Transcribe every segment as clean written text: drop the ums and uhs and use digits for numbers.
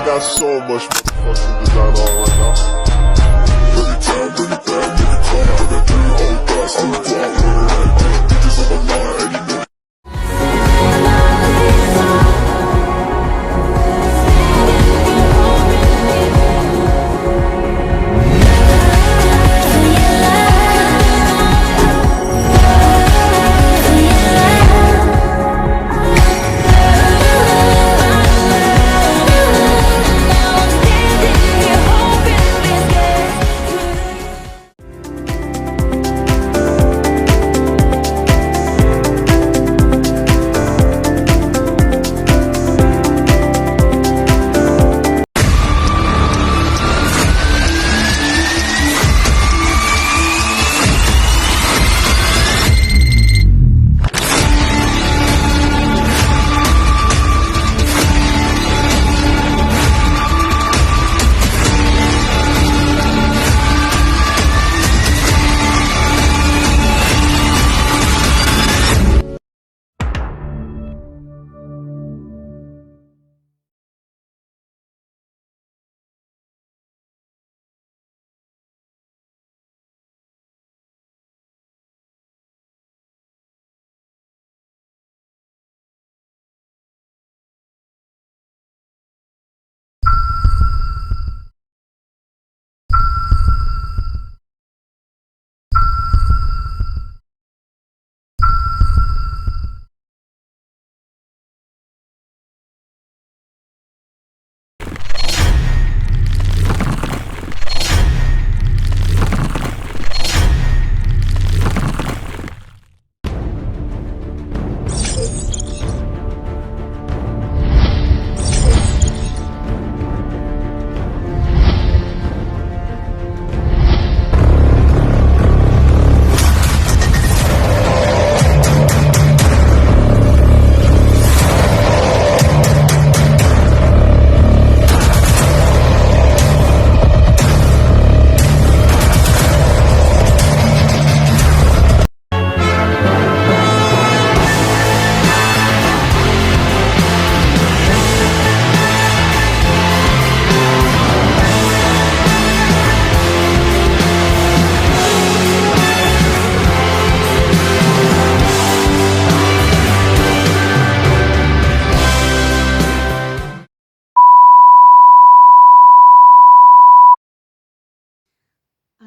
got so much motherfucking design on right now. Bring it down, bring it down, make it come out. I got 3 whole thoughts, I'm the block with it right now. Bitches on my line, and you know.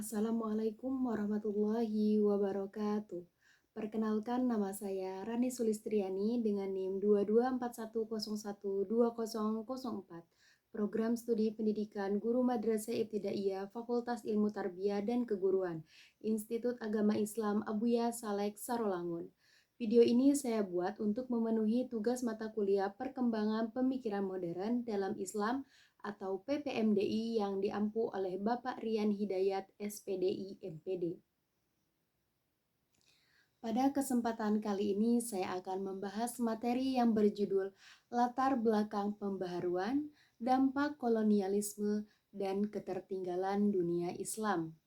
Assalamualaikum warahmatullahi wabarakatuh. Perkenalkan, nama saya Rani Sulistriani dengan NIM 2241012004, Program Studi Pendidikan Guru Madrasah Ibtidaiyah Fakultas Ilmu Tarbiyah dan Keguruan, Institut Agama Islam Abuya Saleh Sarolangun. Video ini saya buat untuk memenuhi tugas mata kuliah Perkembangan Pemikiran Modern dalam Islam atau PPMDI yang diampu oleh Bapak Rian Hidayat, SPDI MPD. Pada kesempatan kali ini saya akan membahas materi yang berjudul Latar Belakang Pembaharuan, Dampak Kolonialisme, dan Ketertinggalan Dunia Islam.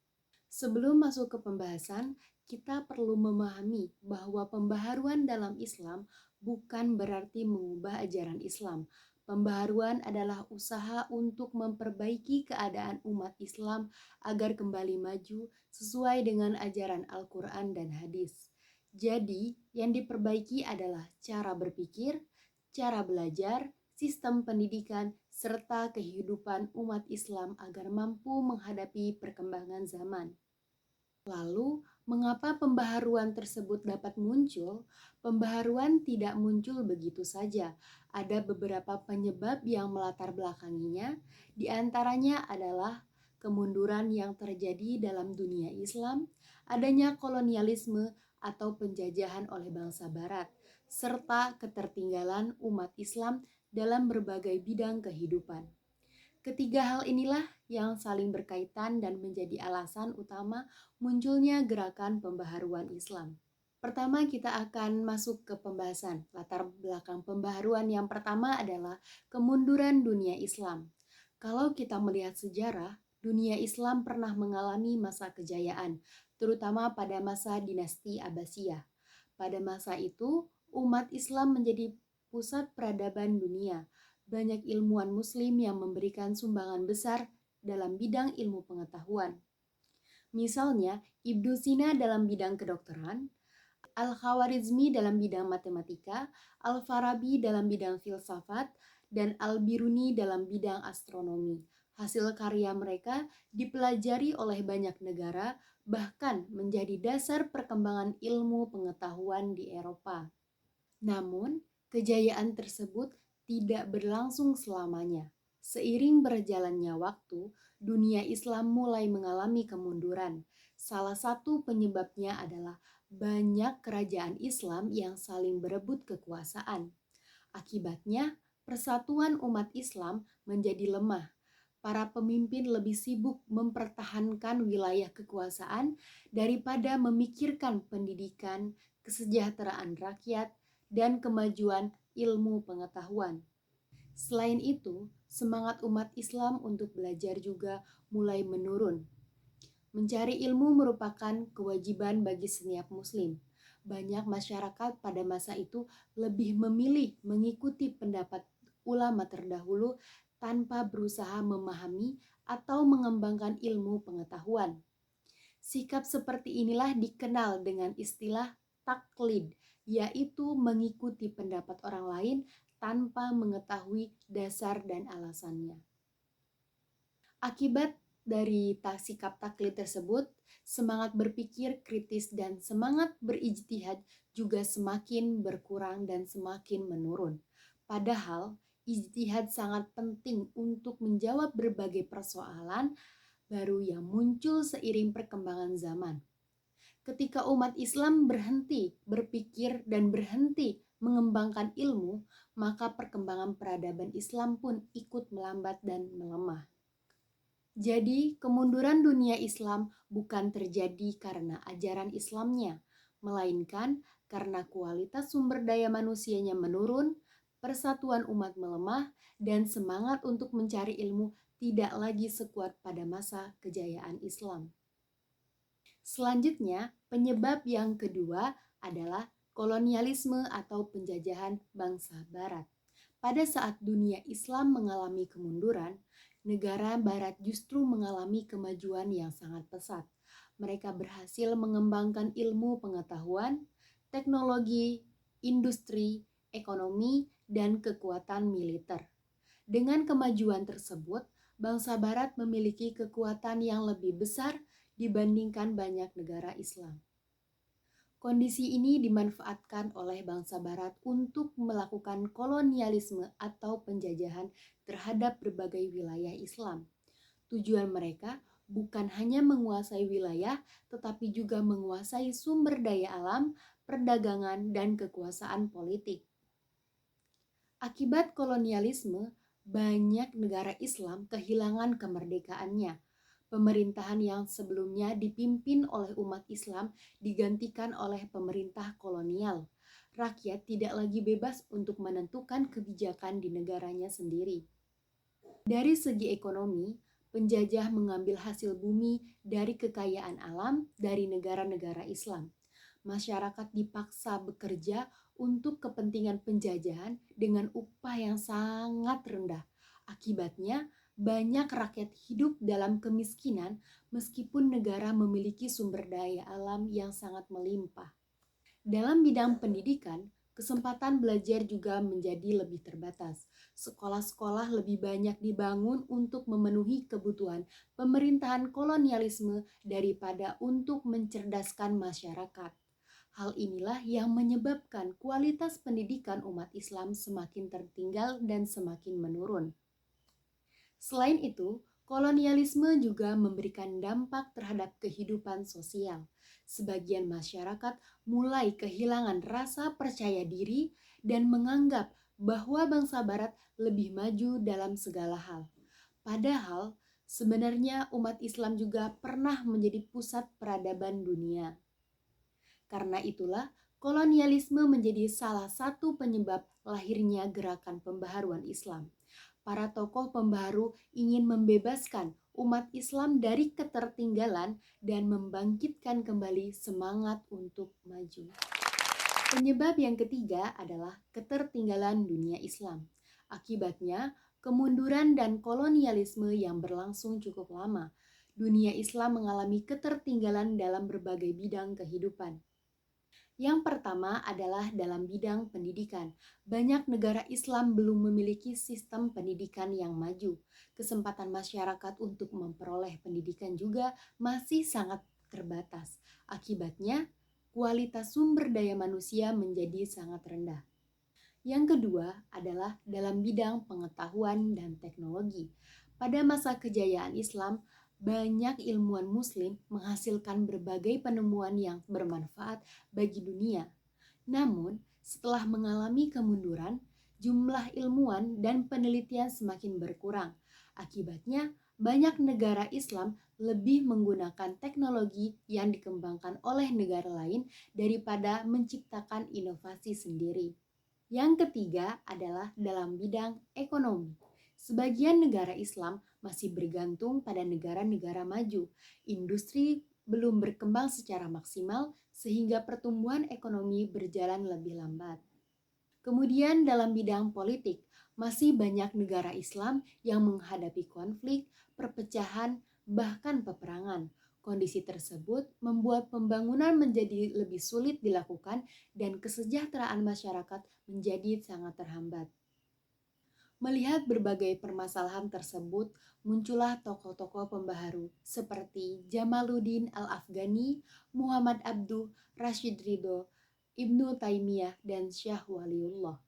Sebelum masuk ke pembahasan, kita perlu memahami bahwa pembaharuan dalam Islam bukan berarti mengubah ajaran Islam. Pembaharuan adalah usaha untuk memperbaiki keadaan umat Islam agar kembali maju sesuai dengan ajaran Al-Quran dan hadis. Jadi, yang diperbaiki adalah cara berpikir, cara belajar, sistem pendidikan, serta kehidupan umat Islam agar mampu menghadapi perkembangan zaman. Lalu, mengapa pembaharuan tersebut dapat muncul? Pembaharuan tidak muncul begitu saja. Ada beberapa penyebab yang melatar belakanginya, di antaranya adalah kemunduran yang terjadi dalam dunia Islam, adanya kolonialisme atau penjajahan oleh bangsa Barat, serta ketertinggalan umat Islam dalam berbagai bidang kehidupan. Ketiga hal inilah yang saling berkaitan dan menjadi alasan utama munculnya gerakan pembaharuan Islam. Pertama, kita akan masuk ke pembahasan. Latar belakang pembaharuan yang pertama adalah kemunduran dunia Islam. Kalau kita melihat sejarah, dunia Islam pernah mengalami masa kejayaan, terutama pada masa dinasti Abbasiyah. Pada masa itu, umat Islam menjadi pusat peradaban dunia. banyak ilmuwan muslim yang memberikan sumbangan besar dalam bidang ilmu pengetahuan. Misalnya, Ibnu Sina dalam bidang kedokteran, Al-Khawarizmi dalam bidang matematika, Al-Farabi dalam bidang filsafat, dan Al-Biruni dalam bidang astronomi. Hasil karya mereka dipelajari oleh banyak negara, bahkan menjadi dasar perkembangan ilmu pengetahuan di Eropa. Namun, kejayaan tersebut tidak berlangsung selamanya. Seiring berjalannya waktu, dunia Islam mulai mengalami kemunduran. Salah satu penyebabnya adalah banyak kerajaan Islam yang saling berebut kekuasaan. Akibatnya, persatuan umat Islam menjadi lemah. Para pemimpin lebih sibuk mempertahankan wilayah kekuasaan daripada memikirkan pendidikan, kesejahteraan rakyat, dan kemajuan ilmu pengetahuan. Selain itu, semangat umat Islam untuk belajar juga mulai menurun. Mencari ilmu merupakan kewajiban bagi setiap muslim. Banyak masyarakat pada masa itu lebih memilih mengikuti pendapat ulama terdahulu tanpa berusaha memahami atau mengembangkan ilmu pengetahuan. Sikap seperti inilah dikenal dengan istilah taklid, yaitu mengikuti pendapat orang lain tanpa mengetahui dasar dan alasannya. Akibat dari sikap taklid tersebut, semangat berpikir kritis dan semangat berijtihad juga semakin berkurang dan semakin menurun. Padahal, ijtihad sangat penting untuk menjawab berbagai persoalan baru yang muncul seiring perkembangan zaman. Ketika umat Islam berhenti berpikir dan berhenti mengembangkan ilmu, maka perkembangan peradaban Islam pun ikut melambat dan melemah. Jadi, kemunduran dunia Islam bukan terjadi karena ajaran Islamnya, melainkan karena kualitas sumber daya manusianya menurun, persatuan umat melemah, dan semangat untuk mencari ilmu tidak lagi sekuat pada masa kejayaan Islam. Selanjutnya, penyebab yang kedua adalah kolonialisme atau penjajahan bangsa Barat. Pada saat dunia Islam mengalami kemunduran, negara Barat justru mengalami kemajuan yang sangat pesat. Mereka berhasil mengembangkan ilmu pengetahuan, teknologi, industri, ekonomi, dan kekuatan militer. Dengan kemajuan tersebut, bangsa Barat memiliki kekuatan yang lebih besar dibandingkan banyak negara Islam. Kondisi ini dimanfaatkan oleh bangsa Barat untuk melakukan kolonialisme atau penjajahan terhadap berbagai wilayah Islam. Tujuan mereka bukan hanya menguasai wilayah, tetapi juga menguasai sumber daya alam, perdagangan, dan kekuasaan politik. Akibat kolonialisme, banyak negara Islam kehilangan kemerdekaannya. Pemerintahan yang sebelumnya dipimpin oleh umat Islam digantikan oleh pemerintah kolonial. Rakyat tidak lagi bebas untuk menentukan kebijakan di negaranya sendiri. Dari segi ekonomi, penjajah mengambil hasil bumi dari kekayaan alam dari negara-negara Islam. Masyarakat dipaksa bekerja untuk kepentingan penjajahan dengan upah yang sangat rendah. Akibatnya, banyak rakyat hidup dalam kemiskinan meskipun negara memiliki sumber daya alam yang sangat melimpah. Dalam bidang pendidikan, kesempatan belajar juga menjadi lebih terbatas. Sekolah-sekolah lebih banyak dibangun untuk memenuhi kebutuhan pemerintahan kolonialisme daripada untuk mencerdaskan masyarakat. Hal inilah yang menyebabkan kualitas pendidikan umat Islam semakin tertinggal dan semakin menurun. Selain itu, kolonialisme juga memberikan dampak terhadap kehidupan sosial. Sebagian masyarakat mulai kehilangan rasa percaya diri dan menganggap bahwa bangsa Barat lebih maju dalam segala hal. Padahal, sebenarnya umat Islam juga pernah menjadi pusat peradaban dunia. Karena itulah, kolonialisme menjadi salah satu penyebab lahirnya gerakan pembaharuan Islam. Para tokoh pembaharu ingin membebaskan umat Islam dari ketertinggalan dan membangkitkan kembali semangat untuk maju. Penyebab yang ketiga adalah ketertinggalan dunia Islam. Akibatnya, kemunduran dan kolonialisme yang berlangsung cukup lama. Dunia Islam mengalami ketertinggalan dalam berbagai bidang kehidupan. Yang pertama adalah dalam bidang pendidikan. Banyak negara Islam belum memiliki sistem pendidikan yang maju. Kesempatan masyarakat untuk memperoleh pendidikan juga masih sangat terbatas. Akibatnya, kualitas sumber daya manusia menjadi sangat rendah. Yang kedua adalah dalam bidang pengetahuan dan teknologi. Pada masa kejayaan Islam, banyak ilmuwan muslim menghasilkan berbagai penemuan yang bermanfaat bagi dunia. Namun, setelah mengalami kemunduran, jumlah ilmuwan dan penelitian semakin berkurang. Akibatnya, banyak negara Islam lebih menggunakan teknologi yang dikembangkan oleh negara lain daripada menciptakan inovasi sendiri. Yang ketiga adalah dalam bidang ekonomi. Sebagian negara Islam masih bergantung pada negara-negara maju. Industri belum berkembang secara maksimal sehingga pertumbuhan ekonomi berjalan lebih lambat. Kemudian dalam bidang politik, masih banyak negara Islam yang menghadapi konflik, perpecahan, bahkan peperangan. Kondisi tersebut membuat pembangunan menjadi lebih sulit dilakukan dan kesejahteraan masyarakat menjadi sangat terhambat. Melihat berbagai permasalahan tersebut, muncullah tokoh-tokoh pembaharu seperti Jamaluddin Al-Afghani, Muhammad Abduh, Rashid Ridho, Ibnu Taimiyah, dan Syah Waliullah.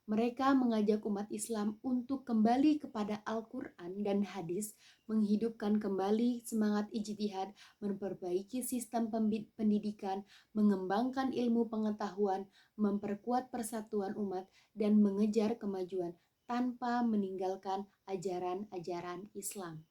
Mereka mengajak umat Islam untuk kembali kepada Al-Quran dan hadis, menghidupkan kembali semangat ijtihad, memperbaiki sistem pendidikan, mengembangkan ilmu pengetahuan, memperkuat persatuan umat, dan mengejar kemajuan tanpa meninggalkan ajaran-ajaran Islam.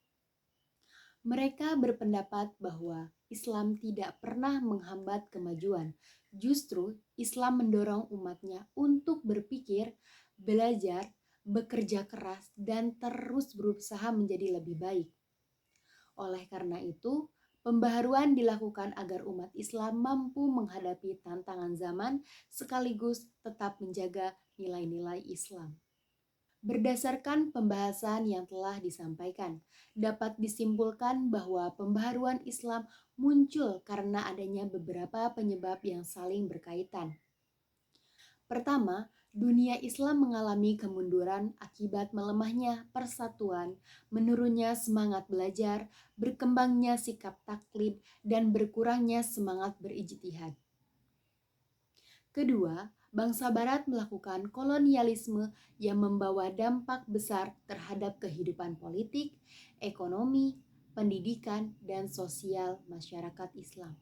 Mereka berpendapat bahwa Islam tidak pernah menghambat kemajuan. Justru Islam mendorong umatnya untuk berpikir, belajar, bekerja keras, dan terus berusaha menjadi lebih baik. Oleh karena itu, pembaharuan dilakukan agar umat Islam mampu menghadapi tantangan zaman sekaligus tetap menjaga nilai-nilai Islam. Berdasarkan pembahasan yang telah disampaikan, dapat disimpulkan bahwa pembaharuan Islam muncul karena adanya beberapa penyebab yang saling berkaitan. Pertama, dunia Islam mengalami kemunduran akibat melemahnya persatuan, menurunnya semangat belajar, berkembangnya sikap taklid, dan berkurangnya semangat berijtihad. Kedua, bangsa Barat melakukan kolonialisme yang membawa dampak besar terhadap kehidupan politik, ekonomi, pendidikan, dan sosial masyarakat Islam.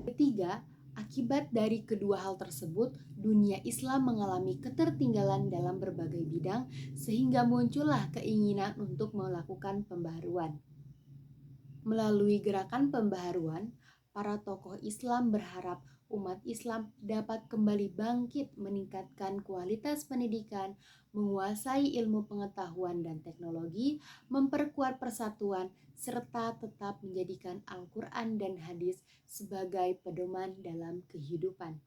Ketiga, akibat dari kedua hal tersebut, dunia Islam mengalami ketertinggalan dalam berbagai bidang sehingga muncullah keinginan untuk melakukan pembaharuan. Melalui gerakan pembaharuan, para tokoh Islam berharap umat Islam dapat kembali bangkit meningkatkan kualitas pendidikan, menguasai ilmu pengetahuan dan teknologi, memperkuat persatuan, serta tetap menjadikan Al-Quran dan hadis sebagai pedoman dalam kehidupan.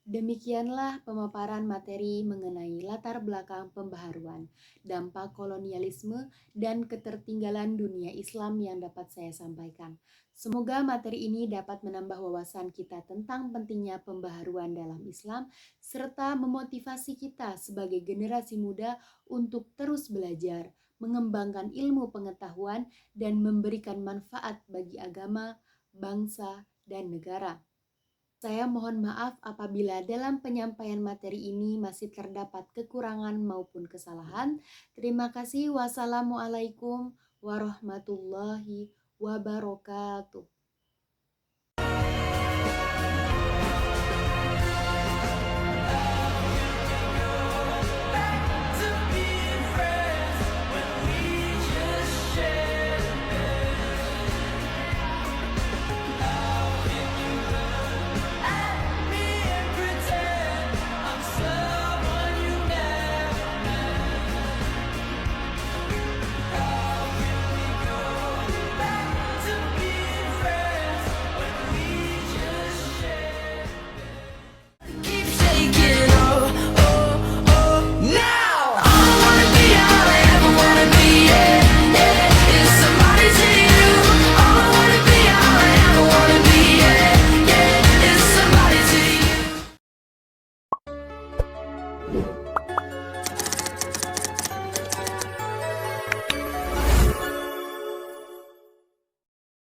Demikianlah pemaparan materi mengenai latar belakang pembaharuan, dampak kolonialisme, dan ketertinggalan dunia Islam yang dapat saya sampaikan. Semoga materi ini dapat menambah wawasan kita tentang pentingnya pembaharuan dalam Islam, serta memotivasi kita sebagai generasi muda untuk terus belajar, mengembangkan ilmu pengetahuan, dan memberikan manfaat bagi agama, bangsa, dan negara. Saya mohon maaf apabila dalam penyampaian materi ini masih terdapat kekurangan maupun kesalahan. Terima kasih. Wassalamualaikum warahmatullahi wabarakatuh.